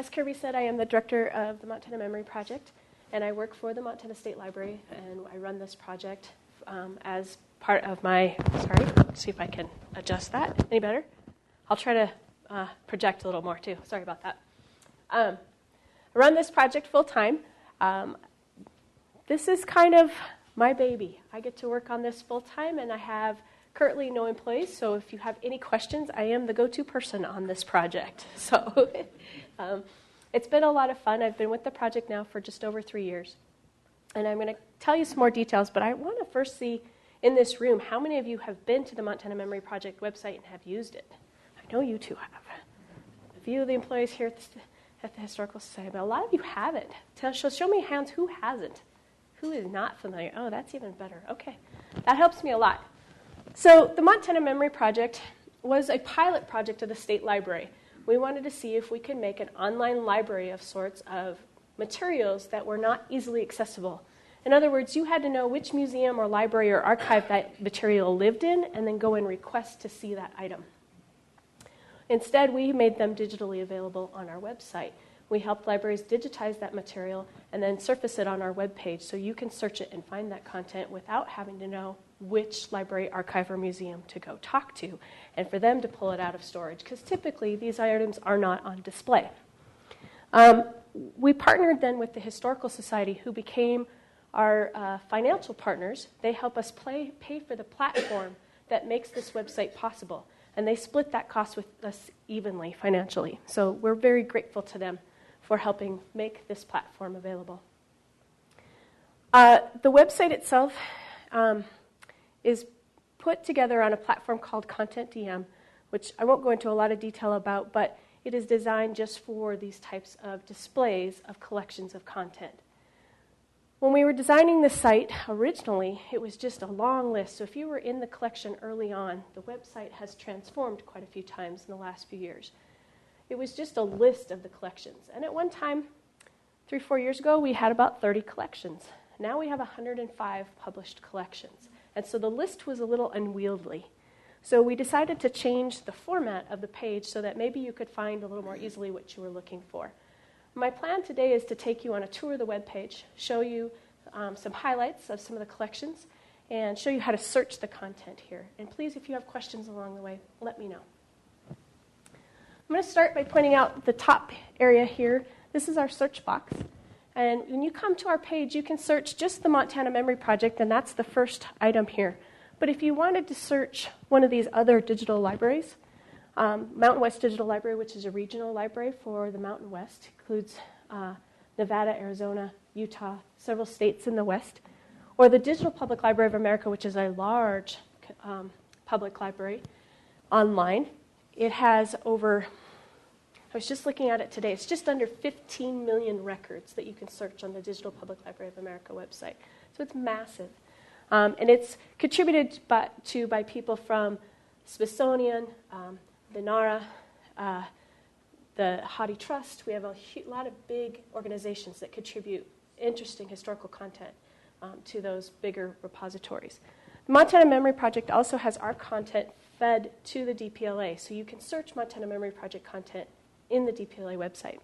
As Kirby said, I am the director of the Montana Memory Project, and I work for the Montana State Library, and I run this project as part of my, sorry, let's see if I can adjust that. Any better? I'll try to project a little more, too. Sorry about that. I run this project full-time. This is kind of my baby. I get to work on this full-time, and I have currently no employees, so if you have any questions, I am the go-to person on this project. So it's been a lot of fun. I've been with the project now for just over 3 years, and I'm going to tell you some more details, but I want to first see in this room how many of you have been to the Montana Memory Project website and have used it. I know you two have. A few of the employees here at the Historical Society, but a lot of you haven't. Show me hands who hasn't. Who is not familiar? Oh, that's even better. Okay, that helps me a lot. So the Montana Memory Project was a pilot project of the State Library. We wanted to see if we could make an online library of sorts of materials that were not easily accessible. In other words, you had to know which museum or library or archive that material lived in and then go and request to see that item. Instead, we made them digitally available on our website. We helped libraries digitize that material and then surface it on our webpage so you can search it and find that content without having to know which library, archive, or museum to go talk to, and for them to pull it out of storage, because typically these items are not on display. We partnered then with the Historical Society, who became our financial partners. They help us pay for the platform that makes this website possible, and they split that cost with us evenly financially. So we're very grateful to them for helping make this platform available. The website itself is put together on a platform called Content DM, which I won't go into a lot of detail about, but it is designed just for these types of displays of collections of content. When we were designing the site originally, it was just a long list. So if you were in the collection early on, the website has transformed quite a few times in the last few years. It was just a list of the collections. And at one time, 3-4 years ago, we had about 30 collections. Now we have 105 published collections. And so the list was a little unwieldy. So we decided to change the format of the page so that maybe you could find a little more easily what you were looking for. My plan today is to take you on a tour of the webpage, show you some highlights of some of the collections, and show you how to search the content here. And please, if you have questions along the way, let me know. I'm going to start by pointing out the top area here. This is our search box. And when you come to our page, you can search just the Montana Memory Project, and that's the first item here. But if you wanted to search one of these other digital libraries, Mountain West Digital Library, which is a regional library for the Mountain West, includes Nevada, Arizona, Utah, several states in the West, or the Digital Public Library of America, which is a large public library online. It has over, I was just looking at it today, it's just under 15 million records that you can search on the Digital Public Library of America website. So it's massive. And it's contributed by people from Smithsonian, the NARA, the Hathi Trust. We have a lot of big organizations that contribute interesting historical content to those bigger repositories. The Montana Memory Project also has our content fed to the DPLA, so you can search Montana Memory Project content in the DPLA website.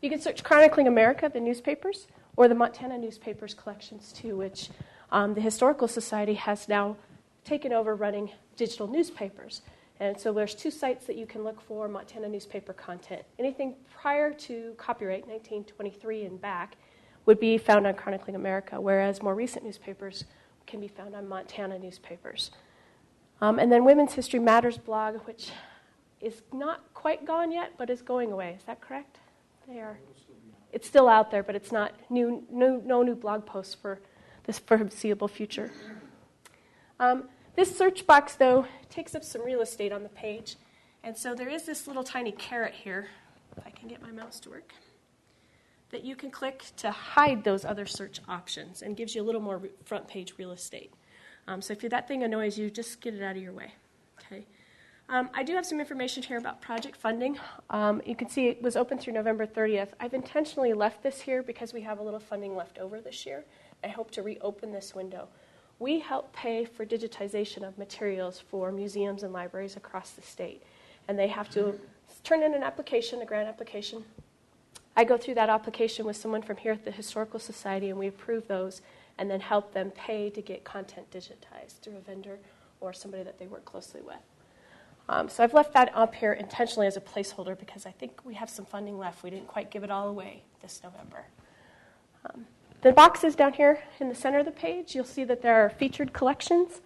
You can search Chronicling America, the newspapers, or the Montana newspapers collections too, which the Historical Society has now taken over running digital newspapers. And so there's 2 sites that you can look for Montana newspaper content. Anything prior to copyright, 1923 and back, would be found on Chronicling America, whereas more recent newspapers can be found on Montana newspapers. And then Women's History Matters blog, which is not quite gone yet, but is going away. Is that correct? They are. It's still out there, but it's not no new blog posts for this foreseeable future. This search box, though, takes up some real estate on the page. And so there is this little tiny caret here, if I can get my mouse to work, that you can click to hide those other search options and gives you a little more front page real estate. So if that thing annoys you, just get it out of your way. Okay. I do have some information here about project funding. You can see it was open through November 30th. I've intentionally left this here because we have a little funding left over this year. I hope to reopen this window. We help pay for digitization of materials for museums and libraries across the state. and they have to turn in an application, a grant application. I go through that application with someone from here at the Historical Society, and we approve those and then help them pay to get content digitized through a vendor or somebody that they work closely with. So I've left that up here intentionally as a placeholder because I think we have some funding left. We didn't quite give it all away this November. The boxes down here in the center of the page, you'll see that there are featured collections.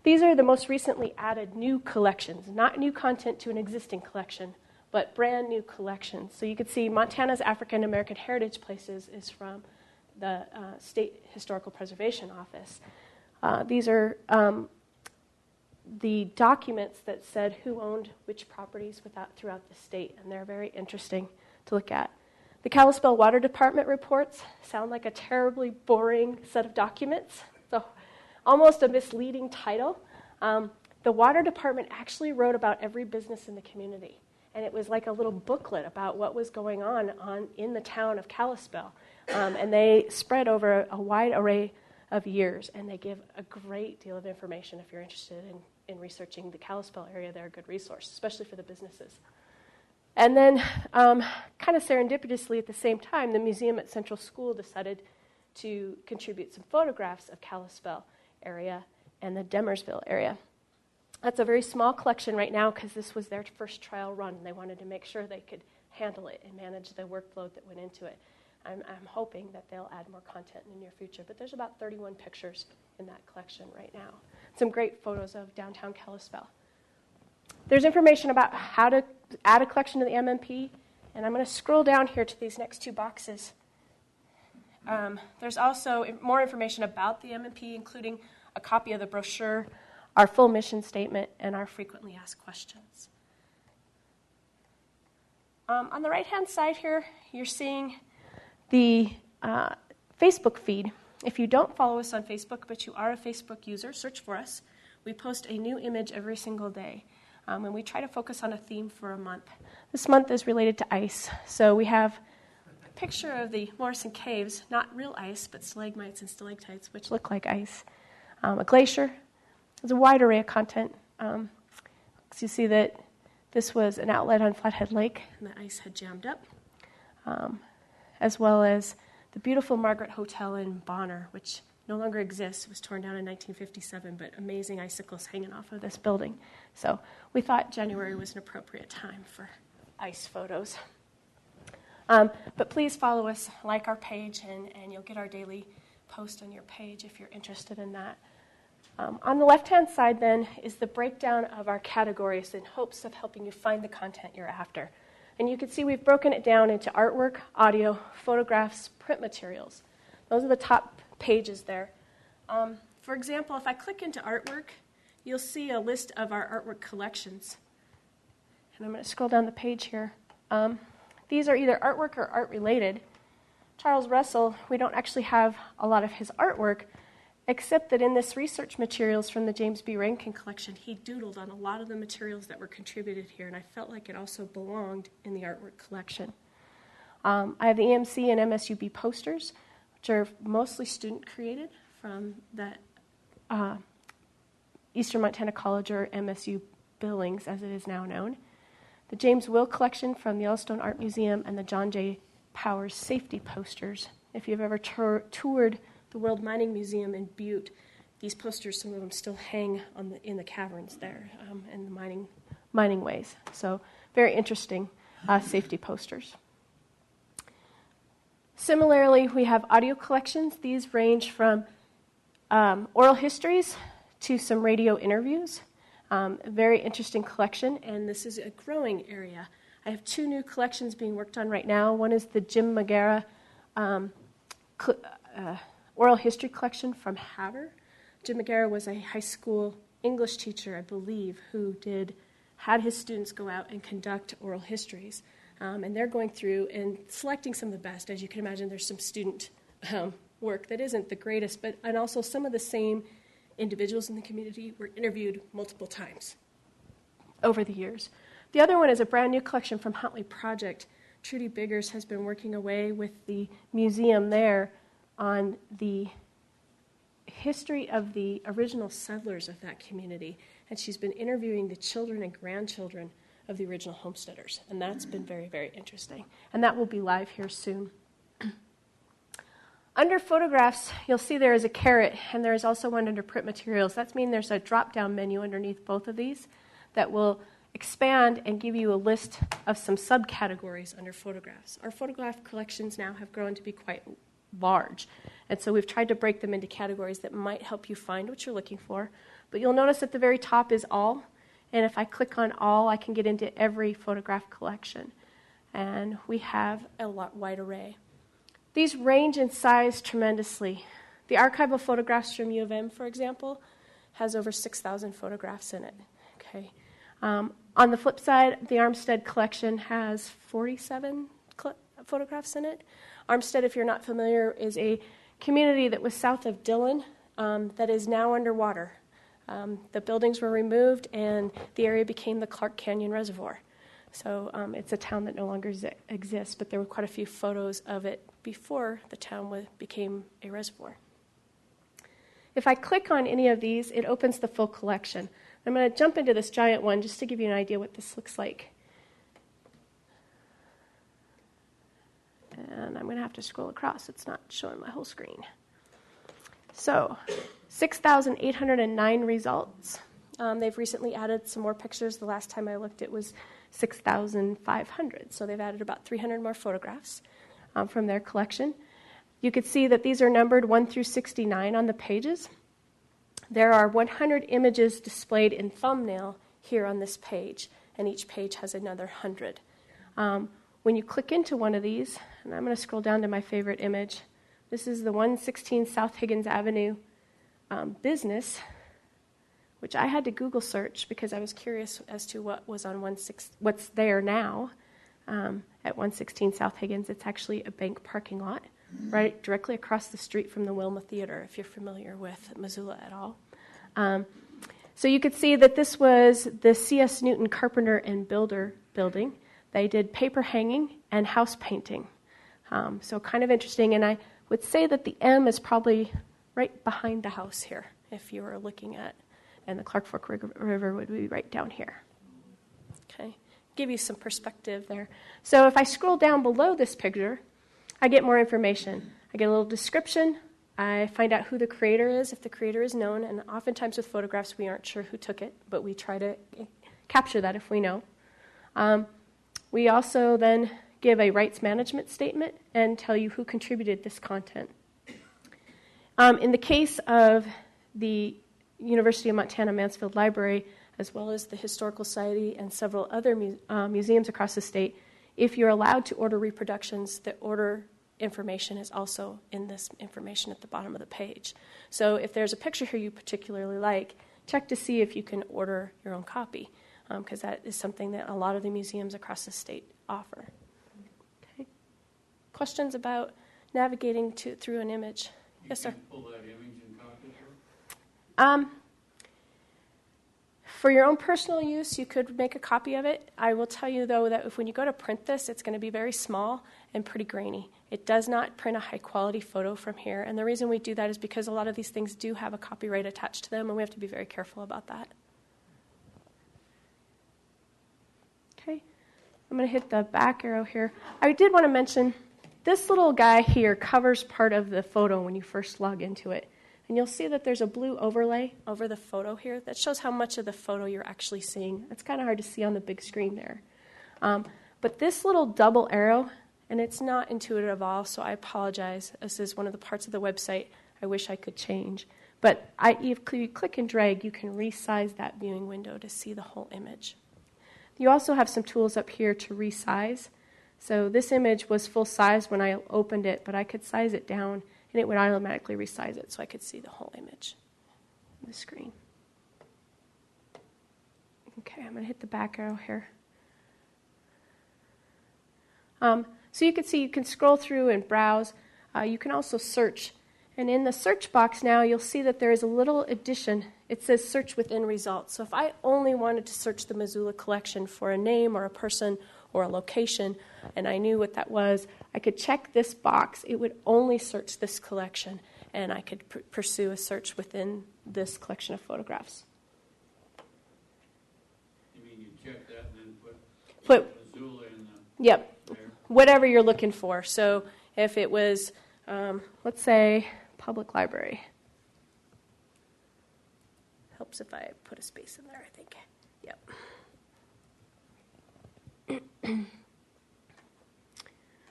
These are the most recently added new collections, not new content to an existing collection, but brand new collections. So you can see Montana's African American Heritage Places is from the State Historical Preservation Office. These are the documents that said who owned which properties throughout the state, and they're very interesting to look at. The Kalispell Water Department reports sound like a terribly boring set of documents, so almost a misleading title. The Water Department actually wrote about every business in the community, and it was like a little booklet about what was going on in the town of Kalispell, and they spread over a wide array of years, and they give a great deal of information if you're interested in researching the Kalispell area. They're a good resource, especially for the businesses. And then, kind of serendipitously at the same time, the museum at Central School decided to contribute some photographs of Kalispell area and the Demersville area. That's a very small collection right now because this was their first trial run, and they wanted to make sure they could handle it and manage the workload that went into it. I'm hoping that they'll add more content in the near future, but there's about 31 pictures in that collection right now. Some great photos of downtown Kalispell. There's information about how to add a collection to the MMP, and I'm going to scroll down here to these next two boxes. There's also more information about the MMP, including a copy of the brochure, our full mission statement, and our frequently asked questions. On the right-hand side here, you're seeing the Facebook feed. If you don't follow us on Facebook, but you are a Facebook user, search for us. We post a new image every single day, and we try to focus on a theme for a month. This month is related to ice, so we have a picture of the Morrison Caves, not real ice, but stalagmites and stalactites, which look like ice. A glacier. There's a wide array of content. So you see that this was an outlet on Flathead Lake, and the ice had jammed up, as well as the beautiful Margaret Hotel in Bonner, which no longer exists. It was torn down in 1957, but amazing icicles hanging off of this building. So we thought January was an appropriate time for ice photos. But please follow us, like our page, and you'll get our daily post on your page if you're interested in that. On the left-hand side, then, is the breakdown of our categories in hopes of helping you find the content you're after. And you can see we've broken it down into artwork, audio, photographs, print materials. Those are the top pages there. For example, if I click into artwork, you'll see a list of our artwork collections. And I'm going to scroll down the page here. These are either artwork or art-related. Charles Russell, we don't actually have a lot of his artwork, except that in this research materials from the James B. Rankin collection, he doodled on a lot of the materials that were contributed here, and I felt like it also belonged in the artwork collection. I have the EMC and MSUB posters, which are mostly student-created from that Eastern Montana College, or MSU Billings, as it is now known. The James Will collection from the Yellowstone Art Museum, and the John J. Powers safety posters. If you've ever toured the World Mining Museum in Butte, these posters, some of them still hang in the caverns there in the mining ways. So very interesting safety posters. Similarly, we have audio collections. These range from oral histories to some radio interviews. A very interesting collection, and this is a growing area. I have two new collections being worked on right now. One is the Jim Magara oral history collection from Havre. Jim Magara was a high school English teacher, I believe, who had his students go out and conduct oral histories. And they're going through and selecting some of the best. As you can imagine, there's some student work that isn't the greatest, and also some of the same individuals in the community were interviewed multiple times over the years. The other one is a brand new collection from Huntley Project. Trudy Biggers has been working away with the museum there on the history of the original settlers of that community, and she's been interviewing the children and grandchildren of the original homesteaders. And that's been very, very interesting. And that will be live here soon. Under photographs, you'll see there is a caret, and there is also one under print materials. That means there's a drop-down menu underneath both of these that will expand and give you a list of some subcategories under photographs. Our photograph collections now have grown to be quite large, and so we've tried to break them into categories that might help you find what you're looking for. But you'll notice at the very top is all, and if I click on all, I can get into every photograph collection. And we have a wide array. These range in size tremendously. The archive of photographs from U of M, for example, has over 6,000 photographs in it. Okay. On the flip side, the Armstead collection has 47 photographs in it. Armstead, if you're not familiar, is a community that was south of Dillon that is now underwater. The buildings were removed, and the area became the Clark Canyon Reservoir. So it's a town that no longer exists, but there were quite a few photos of it before the town became a reservoir. If I click on any of these, it opens the full collection. I'm going to jump into this giant one just to give you an idea what this looks like. And I'm going to have to scroll across. It's not showing my whole screen. So 6,809 results. They've recently added some more pictures. The last time I looked, it was 6,500. So they've added about 300 more photographs from their collection. You could see that these are numbered 1 through 69 on the pages. There are 100 images displayed in thumbnail here on this page, and each page has another 100. When you click into one of these, and I'm going to scroll down to my favorite image, this is the 116 South Higgins Avenue business, which I had to Google search because I was curious as to what was on what's there now at 116 South Higgins. It's actually a bank parking lot right directly across the street from the Wilma Theater, if you're familiar with Missoula at all. So you could see that this was the C.S. Newton Carpenter and Builder building. They did paper hanging and house painting. So kind of interesting, and I would say that the M is probably right behind the house here, if you were looking at, and the Clark Fork River would be right down here. Okay, give you some perspective there. So if I scroll down below this picture, I get more information. I get a little description. I find out who the creator is, if the creator is known, and oftentimes with photographs we aren't sure who took it, but we try to capture that if we know. We also then give a rights management statement and tell you who contributed this content. In the case of the University of Montana Mansfield Library, as well as the Historical Society and several other museums across the state, if you're allowed to order reproductions, the order information is also in this information at the bottom of the page. So if there's a picture here you particularly like, check to see if you can order your own copy, because that is something that a lot of the museums across the state offer. Okay. Questions about navigating through an image? Yes, sir. Pull that image and copy it? For your own personal use, you could make a copy of it. I will tell you, though, that when you go to print this, it's going to be very small and pretty grainy. It does not print a high-quality photo from here, and the reason we do that is because a lot of these things do have a copyright attached to them, and we have to be very careful about that. Okay, I'm going to hit the back arrow here. I did want to mention this little guy here covers part of the photo when you first log into it. And you'll see that there's a blue overlay over the photo here that shows how much of the photo you're actually seeing. It's kind of hard to see on the big screen there. But this little double arrow, and it's not intuitive at all, so I apologize. This is one of the parts of the website I wish I could change. But if you click and drag, you can resize that viewing window to see the whole image. You also have some tools up here to resize. So this image was full size when I opened it, but I could size it down, and it would automatically resize it so I could see the whole image on the screen. Okay, I'm going to hit the back arrow here. So you can see you can scroll through and browse. You can also search. And in the search box now, you'll see that there is a little addition. It says search within results. So if I only wanted to search the Missoula collection for a name or a person or a location, and I knew what that was, I could check this box. It would only search this collection, and I could pursue a search within this collection of photographs. You mean you check that and then put put, Missoula in yep, there. whatever you're looking for. So if it was, let's say, public library. Helps if I put a space in there, I think. Yep.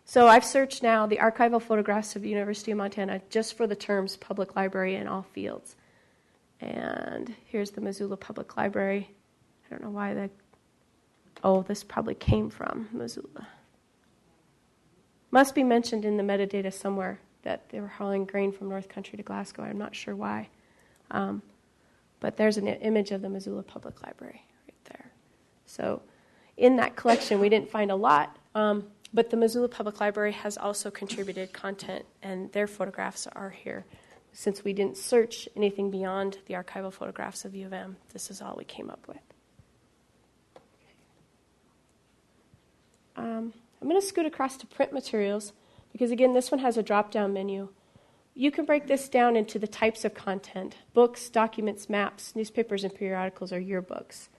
So I've searched now the archival photographs of the University of Montana just for the terms public library in all fields. And here's the Missoula Public Library. I don't know why this probably came from Missoula. Must be mentioned in the metadata somewhere that they were hauling grain from North Country to Glasgow. I'm not sure why. But there's an image of the Missoula Public Library right there. So in that collection, we didn't find a lot, but the Missoula Public Library has also contributed content, and their photographs are here. Since we didn't search anything beyond the archival photographs of U of M, this is all we came up with. I'm going to scoot across to print materials, because again, this one has a drop-down menu. You can break this down into the types of content: books, documents, maps, newspapers and periodicals, or yearbooks.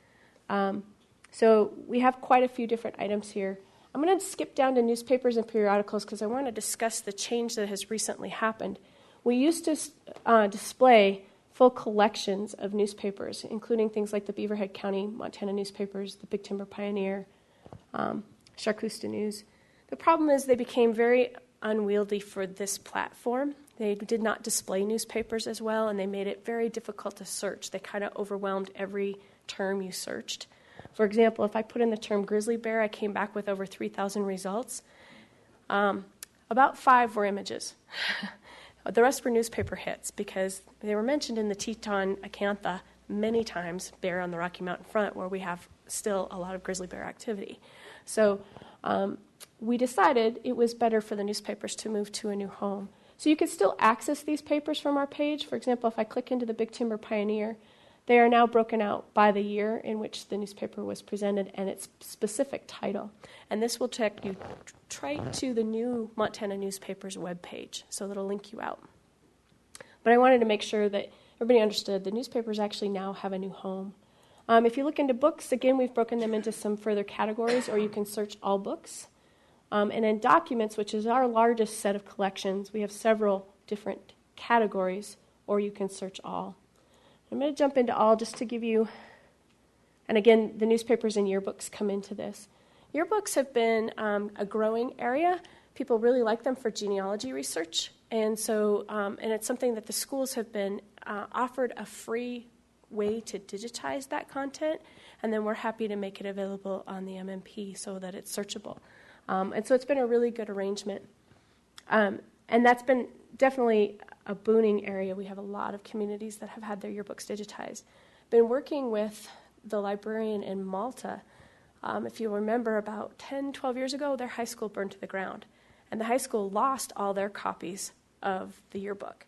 So we have quite a few different items here. I'm going to skip down to newspapers and periodicals because I want to discuss the change that has recently happened. We used to display full collections of newspapers, including things like the Beaverhead County, Montana newspapers, the Big Timber Pioneer, Charcusta News. The problem is they became very unwieldy for this platform. They did not display newspapers as well, and they made it very difficult to search. They kind of overwhelmed every term you searched. For example, if I put in the term grizzly bear, I came back with over 3,000 results. About 5 were images. The rest were newspaper hits because they were mentioned in the Teton Acantha many times, bear on the Rocky Mountain front, where we have still a lot of grizzly bear activity. So we decided it was better for the newspapers to move to a new home. So you can still access these papers from our page. For example, if I click into the Big Timber Pioneer, they are now broken out by the year in which the newspaper was presented and its specific title. And this will take you right to the new Montana newspaper's webpage, so it'll link you out. But I wanted to make sure that everybody understood the newspapers actually now have a new home. If you look into books, again, we've broken them into some further categories, or you can search all books. And in documents, which is our largest set of collections, we have several different categories, or you can search all. I'm going to jump into all just to give you, and again, the newspapers and yearbooks come into this. Yearbooks have been a growing area. People really like them for genealogy research, and so and it's something that the schools have been offered a free way to digitize that content, and then we're happy to make it available on the MMP so that it's searchable. And so it's been a really good arrangement. And that's been definitely a booming area. We have a lot of communities that have had their yearbooks digitized. Been working with the librarian in Malta. If you remember, about 10, 12 years ago, their high school burned to the ground. And the high school lost all their copies of the yearbook.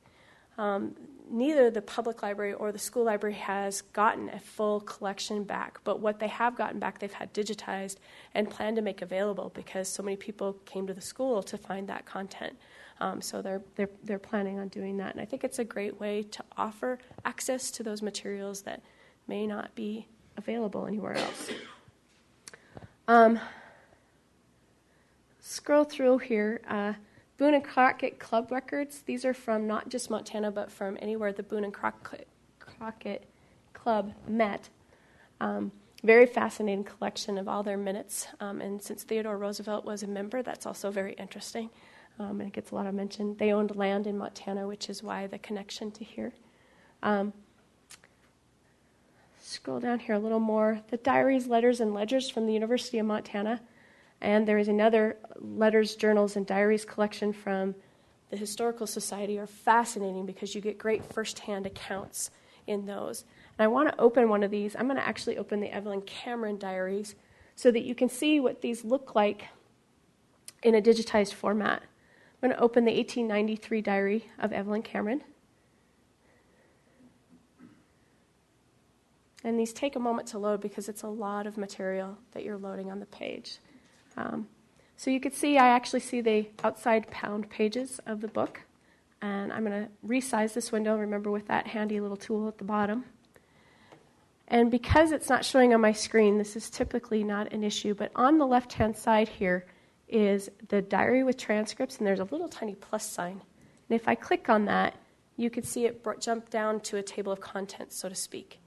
Neither the public library or the school library has gotten a full collection back, but what they have gotten back, they've had digitized and plan to make available because so many people came to the school to find that content. So they're planning on doing that, and I think it's a great way to offer access to those materials that may not be available anywhere else. Scroll through here. Boone and Crockett Club records. These are from not just Montana, but from anywhere the Boone and Crockett Club met. Very fascinating collection of all their minutes. And since Theodore Roosevelt was a member, that's also very interesting. And it gets a lot of mention. They owned land in Montana, which is why the connection to here. Scroll down here a little more. The Diaries, Letters, and Ledgers from the University of Montana. And there is another letters, journals, and diaries collection from the Historical Society are fascinating because you get great firsthand accounts in those. And I want to open one of these. I'm going to actually open the Evelyn Cameron diaries so that you can see what these look like in a digitized format. I'm going to open the 1893 diary of Evelyn Cameron. And these take a moment to load because it's a lot of material that you're loading on the page. So you can see, I actually see the outside bound pages of the book. And I'm going to resize this window, remember, with that handy little tool at the bottom. And because it's not showing on my screen, this is typically not an issue, but on the left-hand side here is the diary with transcripts, and there's a little tiny plus sign. And if I click on that, you can see it jump down to a table of contents, so to speak.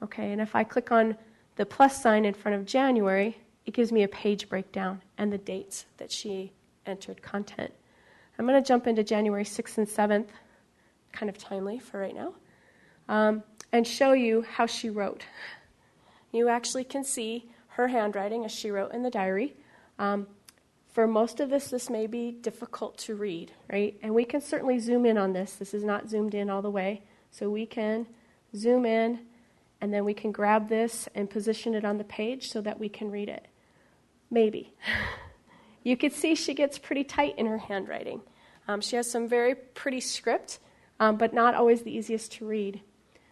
Okay, and if I click on the plus sign in front of January, it gives me a page breakdown and the dates that she entered content. I'm going to jump into January 6th and 7th, kind of timely for right now, and show you how she wrote. You actually can see her handwriting as she wrote in the diary. For most of this may be difficult to read, right? And we can certainly zoom in on this. This is not zoomed in all the way. So we can zoom in, and then we can grab this and position it on the page so that we can read it. Maybe. You can see she gets pretty tight in her handwriting. She has some very pretty script, but not always the easiest to read.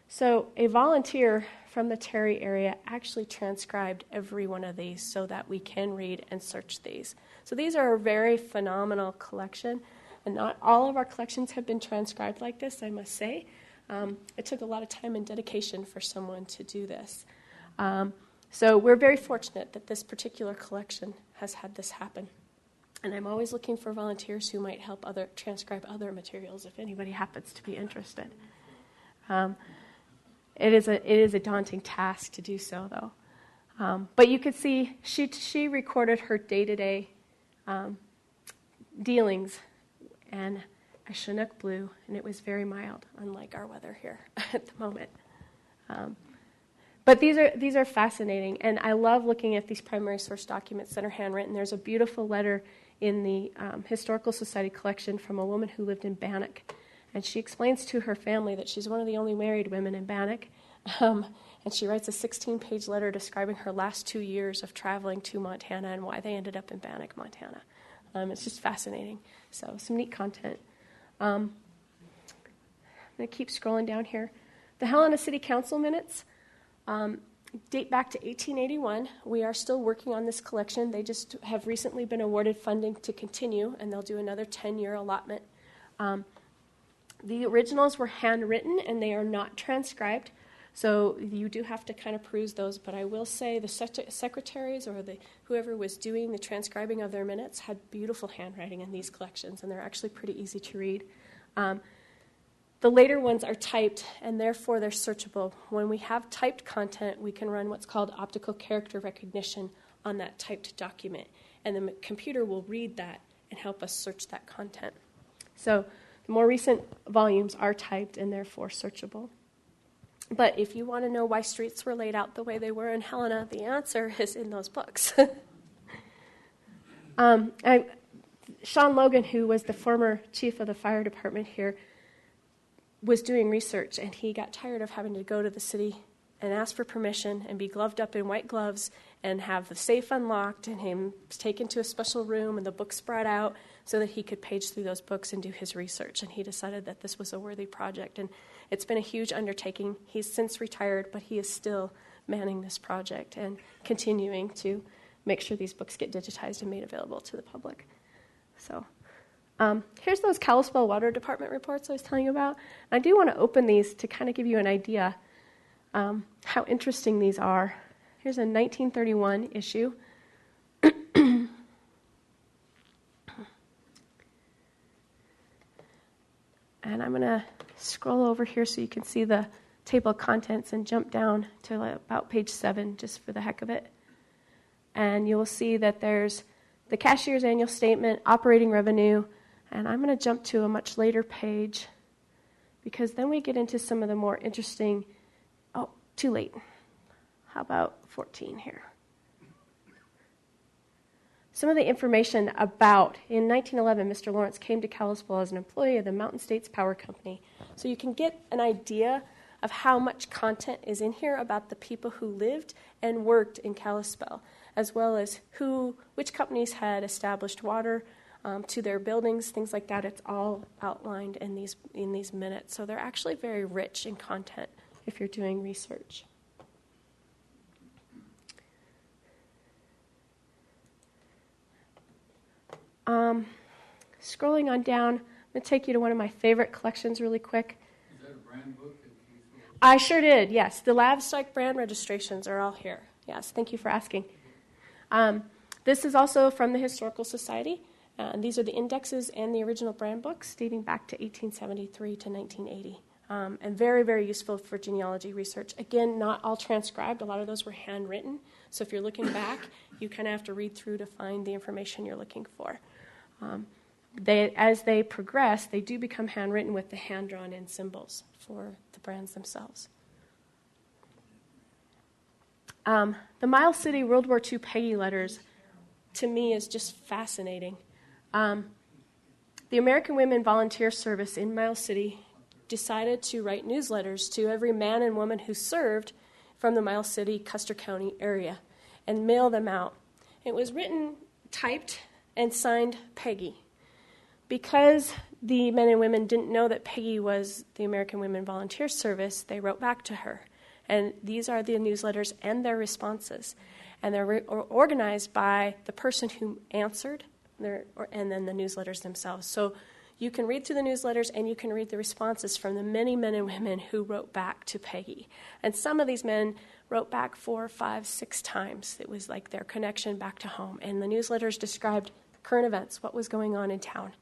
So a volunteer from the Terry area actually transcribed every one of these so that we can read and search these. So these are a very phenomenal collection, and not all of our collections have been transcribed like this, I must say. It took a lot of time and dedication for someone to do this. So we're very fortunate that this particular collection has had this happen. And I'm always looking for volunteers who might help transcribe other materials if anybody happens to be interested. It is a daunting task to do so, though. But you could see she recorded her day-to-day dealings and a Chinook blue, and it was very mild, unlike our weather here at the moment. But these are fascinating, and I love looking at these primary source documents that are handwritten. There's a beautiful letter in the Historical Society collection from a woman who lived in Bannock, and she explains to her family that she's one of the only married women in Bannock, and she writes a 16-page letter describing her last 2 years of traveling to Montana and why they ended up in Bannock, Montana. It's just fascinating. So some neat content. I'm going to keep scrolling down here. The Helena City Council minutes date back to 1881. We are still working on this collection. They just have recently been awarded funding to continue, and they'll do another 10-year allotment. The originals were handwritten, and they are not transcribed, so you do have to kind of peruse those. But I will say the secretaries or whoever was doing the transcribing of their minutes had beautiful handwriting in these collections, and they're actually pretty easy to read. The later ones are typed, and therefore they're searchable. When we have typed content, we can run what's called optical character recognition on that typed document, and the computer will read that and help us search that content. So the more recent volumes are typed and therefore searchable. But if you want to know why streets were laid out the way they were in Helena, the answer is in those books. Sean Logan, who was the former chief of the fire department here, was doing research, and he got tired of having to go to the city and ask for permission and be gloved up in white gloves and have the safe unlocked and him taken to a special room and the books brought out so that he could page through those books and do his research. And he decided that this was a worthy project. And it's been a huge undertaking. He's since retired, but he is still manning this project and continuing to make sure these books get digitized and made available to the public. So here's those Kalispell Water Department reports I was telling you about. I do want to open these to kind of give you an idea how interesting these are. Here's a 1931 issue. And I'm going to scroll over here so you can see the table of contents and jump down to about page 7 just for the heck of it. And you will see that there's the cashier's annual statement, operating revenue, and I'm going to jump to a much later page because then we get into some of the more interesting, too late. How about 14 here? Some of the information about, in 1911, Mr. Lawrence came to Kalispell as an employee of the Mountain States Power Company. So you can get an idea of how much content is in here about the people who lived and worked in Kalispell, as well as which companies had established water to their buildings, things like that. It's all outlined in these minutes. So they're actually very rich in content if you're doing research. Scrolling on down, I'm going to take you to one of my favorite collections really quick. Is that a brand book? I sure did, yes. The livestock brand registrations are all here. Yes, thank you for asking. This is also from the Historical Society. These are the indexes and the original brand books dating back to 1873 to 1980. And very, very useful for genealogy research. Again, not all transcribed. A lot of those were handwritten. So if you're looking back, you kind of have to read through to find the information you're looking for. As they progress, they do become handwritten with the hand-drawn-in symbols for the brands themselves. The Miles City World War II Peggy letters, to me, is just fascinating. The American Women Volunteer Service in Miles City decided to write newsletters to every man and woman who served from the Miles City, Custer County area and mail them out. It was written, typed, and signed Peggy. Because the men and women didn't know that Peggy was the American Women Volunteer Service, they wrote back to her. And these are the newsletters and their responses. And they're organized by the person who answered, and then the newsletters themselves. So you can read through the newsletters and you can read the responses from the many men and women who wrote back to Peggy. And some of these men wrote back 4, 5, 6 times. It was like their connection back to home. And the newsletters described current events, what was going on in town,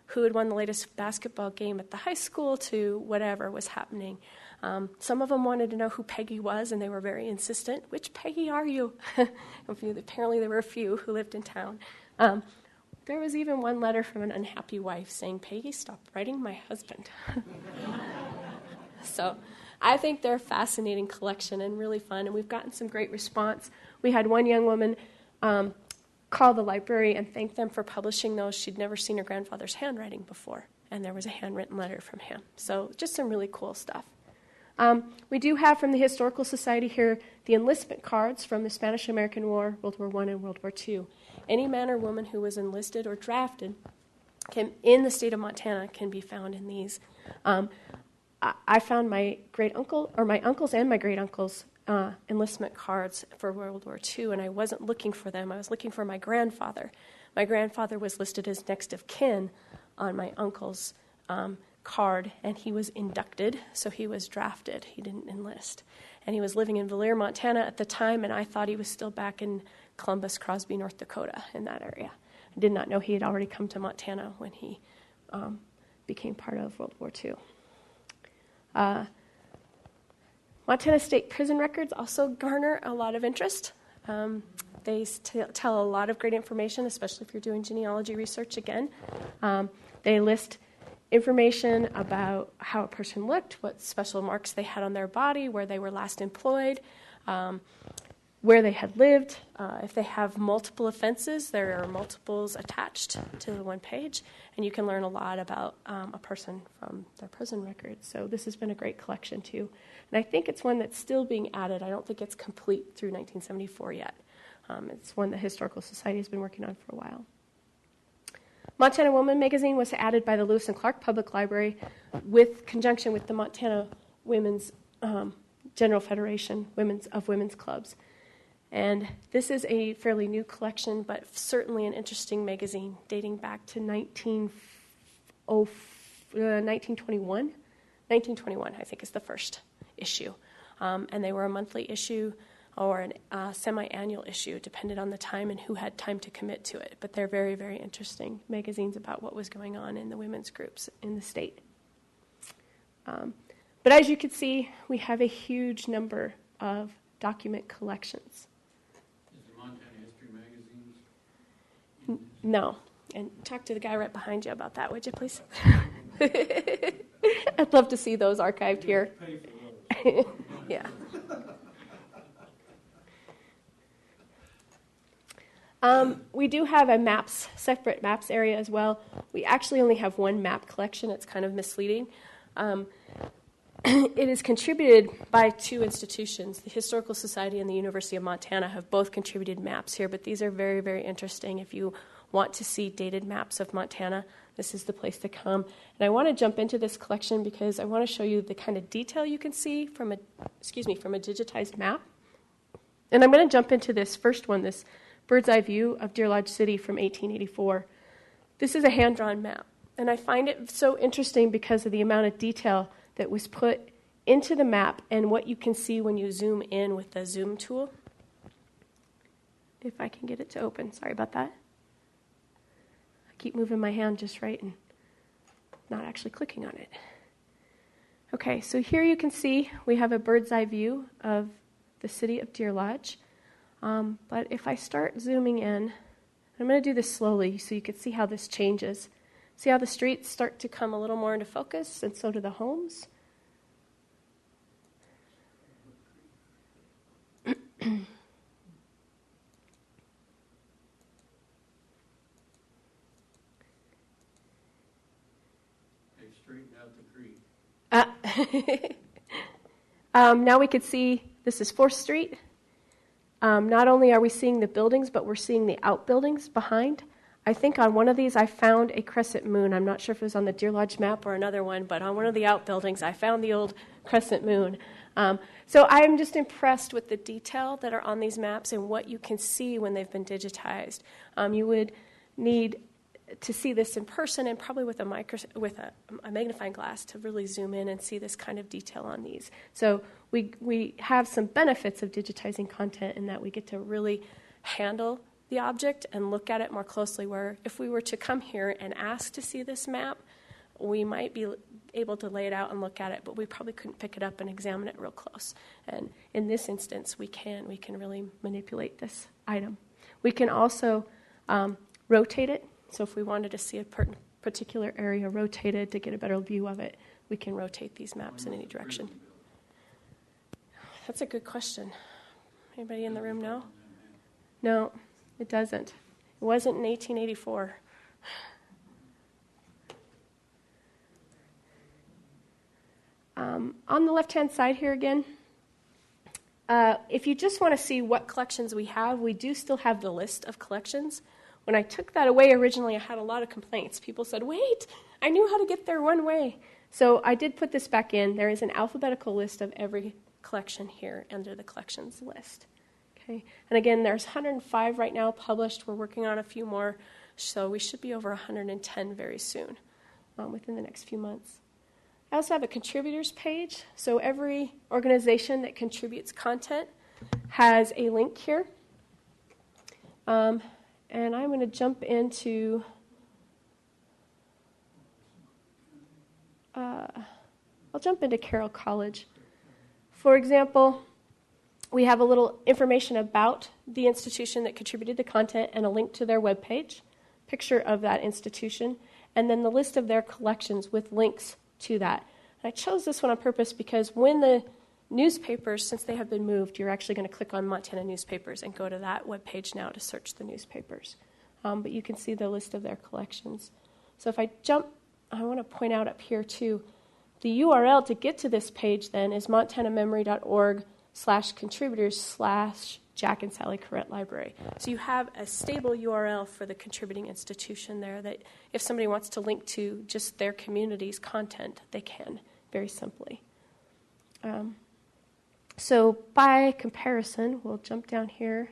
who had won the latest basketball game at the high school to whatever was happening. Some of them wanted to know who Peggy was, and they were very insistent. Which Peggy are you? Apparently there were a few who lived in town. There was even one letter from an unhappy wife saying, "Peggy, stop writing my husband." So I think they're a fascinating collection and really fun, and we've gotten some great response. We had one young woman call the library and thank them for publishing those. She'd never seen her grandfather's handwriting before, and there was a handwritten letter from him. So just some really cool stuff. We do have from the Historical Society here the enlistment cards from the Spanish-American War, World War I, and World War II. Any man or woman who was enlisted or drafted in the state of Montana can be found in these. I found my uncles and my great-uncles' enlistment cards for World War II, and I wasn't looking for them. I was looking for my grandfather. My grandfather was listed as next of kin on my uncle's card, and he was inducted, so he was drafted. He didn't enlist. And he was living in Valier, Montana at the time, and I thought he was still back in Columbus, Crosby, North Dakota, in that area. I did not know he had already come to Montana when he became part of World War II. Montana State prison records also garner a lot of interest. They tell a lot of great information, especially if you're doing genealogy research again. They list information about how a person looked, what special marks they had on their body, where they were last employed, where they had lived. If they have multiple offenses, there are multiples attached to the one page, and you can learn a lot about a person from their prison records. So this has been a great collection, too. And I think it's one that's still being added. I don't think it's complete through 1974 yet. It's one the Historical Society has been working on for a while. Montana Woman magazine was added by the Lewis and Clark Public Library with conjunction with the Montana Women's General Federation of Women's Clubs. And this is a fairly new collection, but certainly an interesting magazine dating back to 1921. 1921, I think, is the first issue. And they were a monthly issue or a semi-annual issue, depended on the time and who had time to commit to it. But they're very, very interesting magazines about what was going on in the women's groups in the state. But as you can see, we have a huge number of document collections. Is the Montana History magazines? No. And talk to the guy right behind you about that, would you, please? I'd love to see those archived here. Pay for those. Yeah. We do have a separate maps area as well. We actually only have one map collection. It's kind of misleading. It is contributed by 2 institutions. The Historical Society and the University of Montana have both contributed maps here, but these are very, very interesting. If you want to see dated maps of Montana, this is the place to come. And I want to jump into this collection because I want to show you the kind of detail you can see from a digitized map. And I'm going to jump into this first one, this bird's eye view of Deer Lodge City from 1884. This is a hand-drawn map, and I find it so interesting because of the amount of detail that was put into the map and what you can see when you zoom in with the zoom tool. If I can get it to open. Sorry about that. I keep moving my hand just right and not actually clicking on it. Okay, so here you can see we have a bird's eye view of the city of Deer Lodge. But if I start zooming in, I'm going to do this slowly so you can see how this changes. See how the streets start to come a little more into focus, and so do the homes. Now we could see this is 4th Street. Not only are we seeing the buildings, but we're seeing the outbuildings behind. I think on one of these I found a crescent moon. I'm not sure if it was on the Deer Lodge map or another one, but on one of the outbuildings I found the old crescent moon. So I'm just impressed with the detail that are on these maps and what you can see when they've been digitized. You would need to see this in person and probably with a magnifying glass to really zoom in and see this kind of detail on these. So we have some benefits of digitizing content in that we get to really handle the object and look at it more closely, where if we were to come here and ask to see this map, we might be able to lay it out and look at it, but we probably couldn't pick it up and examine it real close. And in this instance, we can really manipulate this item. We can also rotate it. So if we wanted to see a particular area rotated to get a better view of it, we can rotate these maps in any direction. That's a good question. Anybody in the room know? No, it doesn't. It wasn't in 1884. On the left-hand side here again, if you just want to see what collections we have, we do still have the list of collections. When I took that away originally, I had a lot of complaints. People said, wait, I knew how to get there one way. So I did put this back in. There is an alphabetical list of every collection here under the collections list. Okay. And again, there's 105 right now published. We're working on a few more, so we should be over 110 very soon, within the next few months. I also have a contributors page. So every organization that contributes content has a link here. And I'm going to jump into, I'll jump into Carroll College. For example, we have a little information about the institution that contributed the content and a link to their webpage, picture of that institution, and then the list of their collections with links to that. And I chose this one on purpose because when the newspapers, since they have been moved, you're actually going to click on Montana newspapers and go to that webpage now to search the newspapers. But you can see the list of their collections. So if I jump, I want to point out up here too, the URL to get to this page then is montanamemory.org/contributors/Jack and Sally Corrett Library. So you have a stable URL for the contributing institution there that if somebody wants to link to just their community's content, they can very simply. So by comparison, we'll jump down here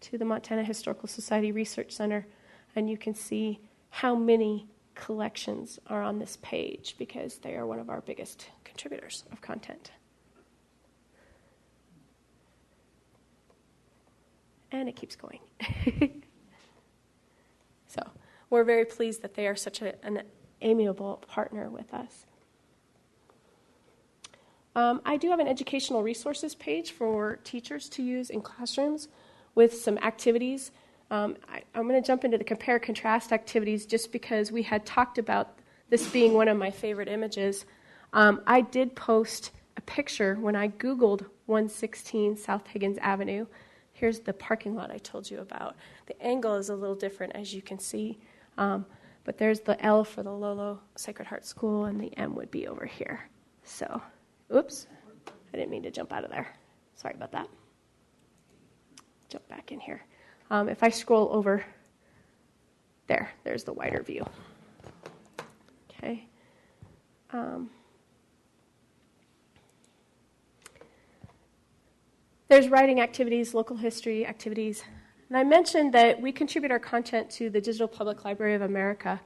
to the Montana Historical Society Research Center, and you can see how many collections are on this page because they are one of our biggest contributors of content. And it keeps going. So we're very pleased that they are such an amiable partner with us. I do have an educational resources page for teachers to use in classrooms with some activities. I'm going to jump into the compare-contrast activities just because we had talked about this being one of my favorite images. I did post a picture when I Googled 116 South Higgins Avenue. Here's the parking lot I told you about. The angle is a little different, as you can see. But there's the L for the Lolo Sacred Heart School, and the M would be over here. So, oops, I didn't mean to jump out of there. Sorry about that. Jump back in here. If I scroll over, there's the wider view. Okay. There's writing activities, local history activities. And I mentioned that we contribute our content to the Digital Public Library of America.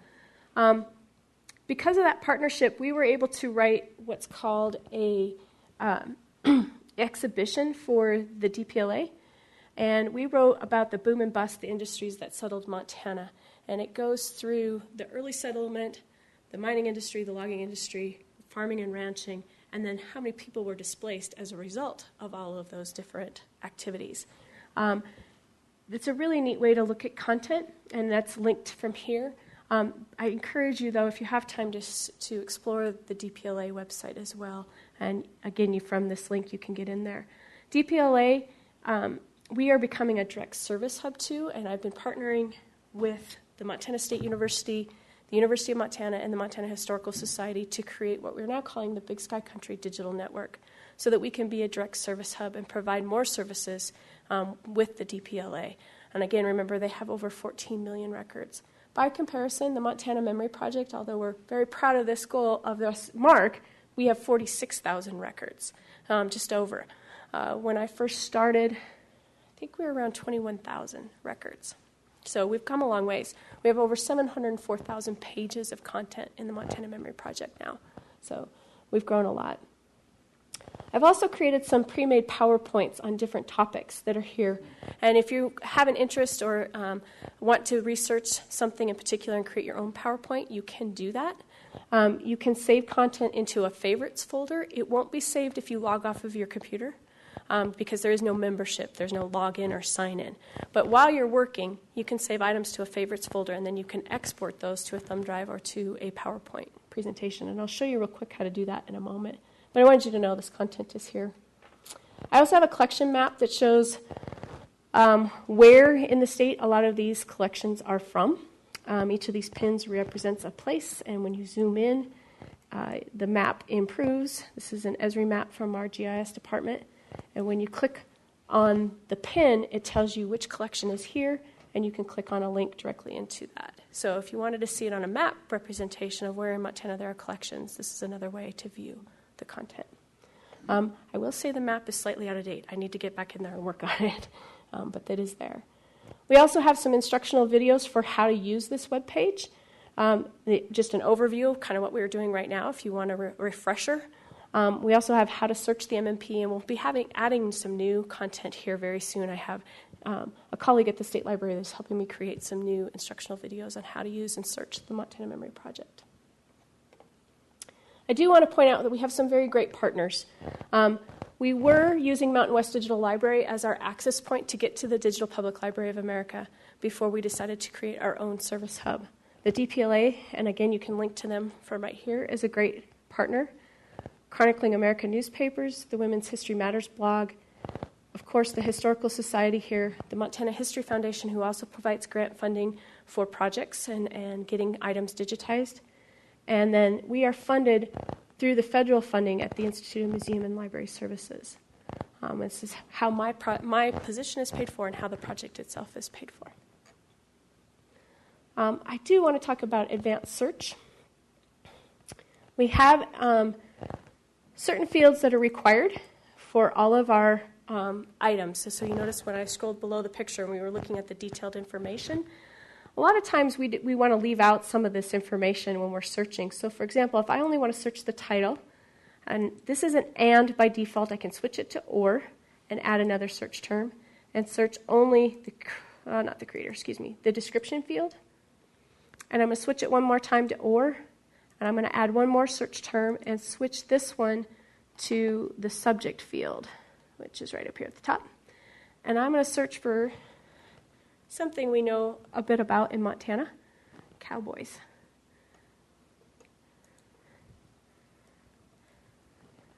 because of that partnership, we were able to write what's called a exhibition for the DPLA. And we wrote about the boom and bust, the industries that settled Montana. And it goes through the early settlement, the mining industry, the logging industry, farming and ranching, and then how many people were displaced as a result of all of those different activities. It's a really neat way to look at content, and that's linked from here. I encourage you, though, if you have time, to explore the DPLA website as well. And again, from this link, you can get in there. DPLA, we are becoming a direct service hub too, and I've been partnering with the Montana State University, the University of Montana, and the Montana Historical Society to create what we're now calling the Big Sky Country Digital Network, so that we can be a direct service hub and provide more services with the DPLA. And again, remember, they have over 14 million records. By comparison, the Montana Memory Project, although we're very proud of this goal, of this mark, we have 46,000 records, just over. When I first started, I think we were around 21,000 records. So we've come a long ways. We have over 704,000 pages of content in the Montana Memory Project now. So we've grown a lot. I've also created some pre-made PowerPoints on different topics that are here. And if you have an interest or want to research something in particular and create your own PowerPoint, you can do that. You can save content into a favorites folder. It won't be saved if you log off of your computer because there is no membership. There's no login or sign in. But while you're working, you can save items to a favorites folder, and then you can export those to a thumb drive or to a PowerPoint presentation. And I'll show you real quick how to do that in a moment. But I wanted you to know this content is here. I also have a collection map that shows where in the state a lot of these collections are from. Each of these pins represents a place, and when you zoom in, the map improves. This is an Esri map from our GIS department. And when you click on the pin, it tells you which collection is here, and you can click on a link directly into that. So if you wanted to see it on a map representation of where in Montana there are collections, this is another way to view the content. I will say the map is slightly out of date. I need to get back in there and work on it, but that is there. We also have some instructional videos for how to use this web page. Just an overview of kind of what we're doing right now if you want a refresher. We also have how to search the MMP, and we'll be adding some new content here very soon. I have a colleague at the State Library that's helping me create some new instructional videos on how to use and search the Montana Memory Project. I do want to point out that we have some very great partners. We were using Mountain West Digital Library as our access point to get to the Digital Public Library of America before we decided to create our own service hub. The DPLA, and again, you can link to them from right here, is a great partner. Chronicling American Newspapers, the Women's History Matters blog, of course, the Historical Society here, the Montana History Foundation, who also provides grant funding for projects and getting items digitized. And then we are funded through the federal funding at the Institute of Museum and Library Services. This is how my position is paid for and how the project itself is paid for. I do want to talk about advanced search. We have certain fields that are required for all of our items. So you notice when I scrolled below the picture and we were looking at the detailed information, a lot of times we want to leave out some of this information when we're searching. So for example, if I only want to search the title, and this is an and by default, I can switch it to or and add another search term and search only the description field. And I'm going to switch it one more time to or, and I'm going to add one more search term and switch this one to the subject field, which is right up here at the top. And I'm going to search for something we know a bit about in Montana, cowboys.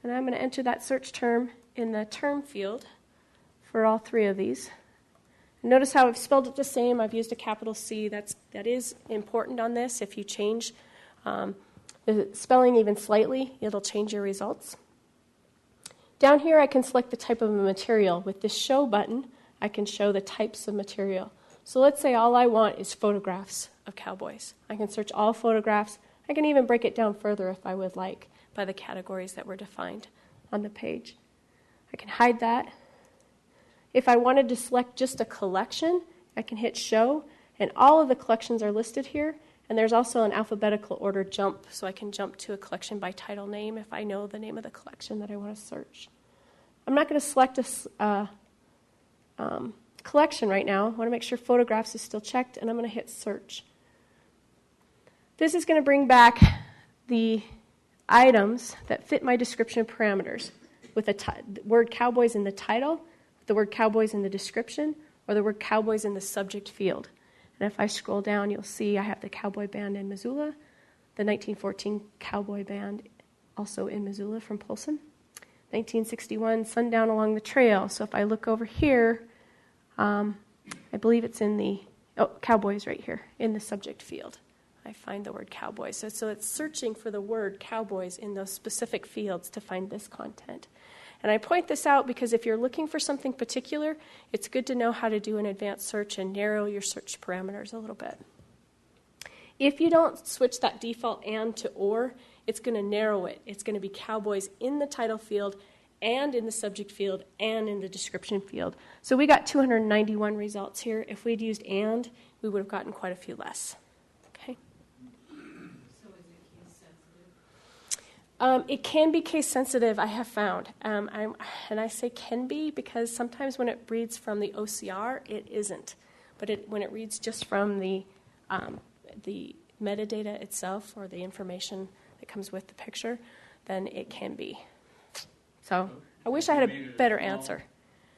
And I'm going to enter that search term in the term field for all three of these. And notice how I've spelled it the same. I've used a capital C. That is important on this. If you change the spelling even slightly, it'll change your results. Down here, I can select the type of a material. With this show button, I can show the types of material. So let's say all I want is photographs of cowboys. I can search all photographs. I can even break it down further if I would like by the categories that were defined on the page. I can hide that. If I wanted to select just a collection, I can hit show, and all of the collections are listed here, And there's also an alphabetical order jump, so I can jump to a collection by title name if I know the name of the collection that I want to search. I'm not going to select a collection right now. I want to make sure photographs is still checked, and I'm going to hit search. This is going to bring back the items that fit my description parameters with the word cowboys in the title, the word cowboys in the description, or the word cowboys in the subject field. And if I scroll down, you'll see I have the cowboy band in Missoula, the 1914 cowboy band also in Missoula from Polson, 1961 Sundown Along the Trail. So if I look over here, I believe it's in the, cowboys right here in the subject field. I find the word cowboys. So it's searching for the word cowboys in those specific fields to find this content. And I point this out because if you're looking for something particular, it's good to know how to do an advanced search and narrow your search parameters a little bit. If you don't switch that default and to or, it's going to narrow it. It's going to be cowboys in the title field and in the subject field and in the description field. So we got 291 results here. If we'd used and, we would have gotten quite a few less. Okay. So is it case sensitive? It can be case sensitive, I have found. And I say can be because sometimes when it reads from the OCR, it isn't. But when it reads just from the metadata itself or the information that comes with the picture, then it can be. So I wish I had a better answer.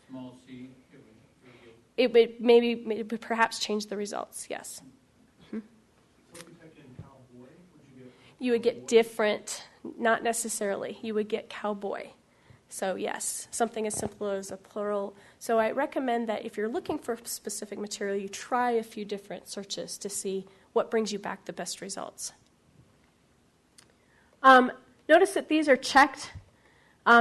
Small c, It would perhaps change the results, yes. So if you typed in cowboy, would you get? You would get different, not necessarily. You would get cowboy. So yes, something as simple as a plural. So I recommend that if you're looking for specific material, you try a few different searches to see what brings you back the best results. Notice that these are checked.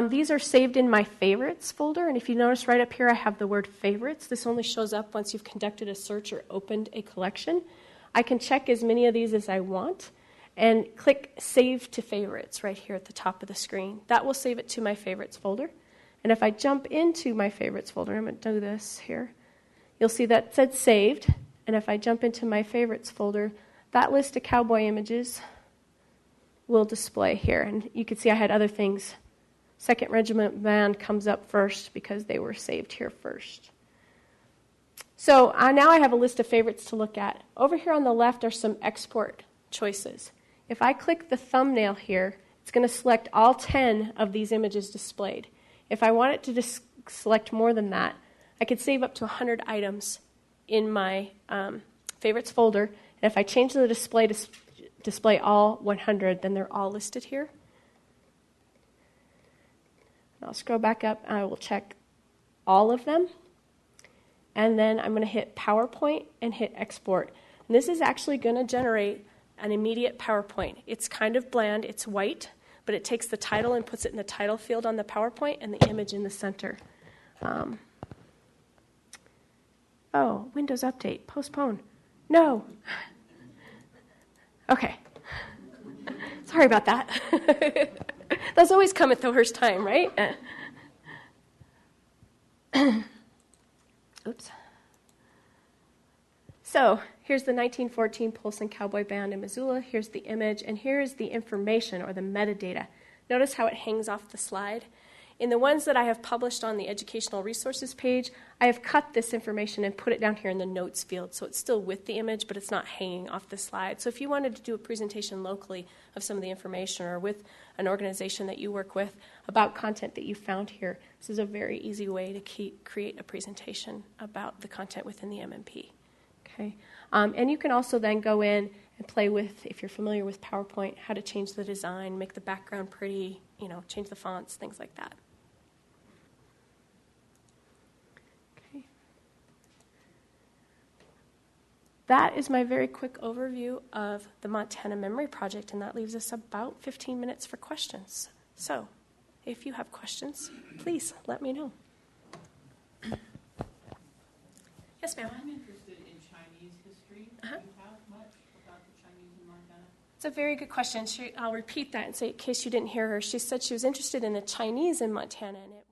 These are saved in my favorites folder, and if you notice right up here I have the word favorites. This only shows up once you've conducted a search or opened a collection. I can check as many of these as I want and click Save to Favorites right here at the top of the screen. That will save it to my favorites folder. And if I jump into my favorites folder, I'm going to do this here, you'll see that it said saved, and if I jump into my favorites folder, that list of cowboy images will display here. And you can see I had other things. 2nd Regiment Band comes up first because they were saved here first. So now I have a list of favorites to look at. Over here on the left are some export choices. If I click the thumbnail here, it's going to select all 10 of these images displayed. If I want it to select more than that, I could save up to 100 items in my favorites folder. And if I change the display to display all 100, then they're all listed here. I'll scroll back up and I will check all of them. And then I'm going to hit PowerPoint and hit Export. And this is actually going to generate an immediate PowerPoint. It's kind of bland. It's white, but it takes the title and puts it in the title field on the PowerPoint and the image in the center. Windows Update. Postpone. No. Okay. Sorry about that. Those always come at the worst time, right? Oops. So here's the 1914 Polson Cowboy Band in Missoula. Here's the image, and here's the information or the metadata. Notice how it hangs off the slide. In the ones that I have published on the Educational Resources page, I have cut this information and put it down here in the notes field, so it's still with the image, but it's not hanging off the slide. So if you wanted to do a presentation locally of some of the information or with an organization that you work with about content that you found here, this is a very easy way to create a presentation about the content within the MMP. Okay, and you can also then go in and play with, if you're familiar with PowerPoint, how to change the design, make the background pretty, change the fonts, things like that. Okay. That is my very quick overview of the Montana Memory Project, and that leaves us about 15 minutes for questions. So, if you have questions, please let me know. Yes, ma'am. I'm interested in Chinese history. Uh-huh. Do you have much about the Chinese in Montana? It's a very good question. I'll repeat that in case you didn't hear her. She said she was interested in the Chinese in Montana, and it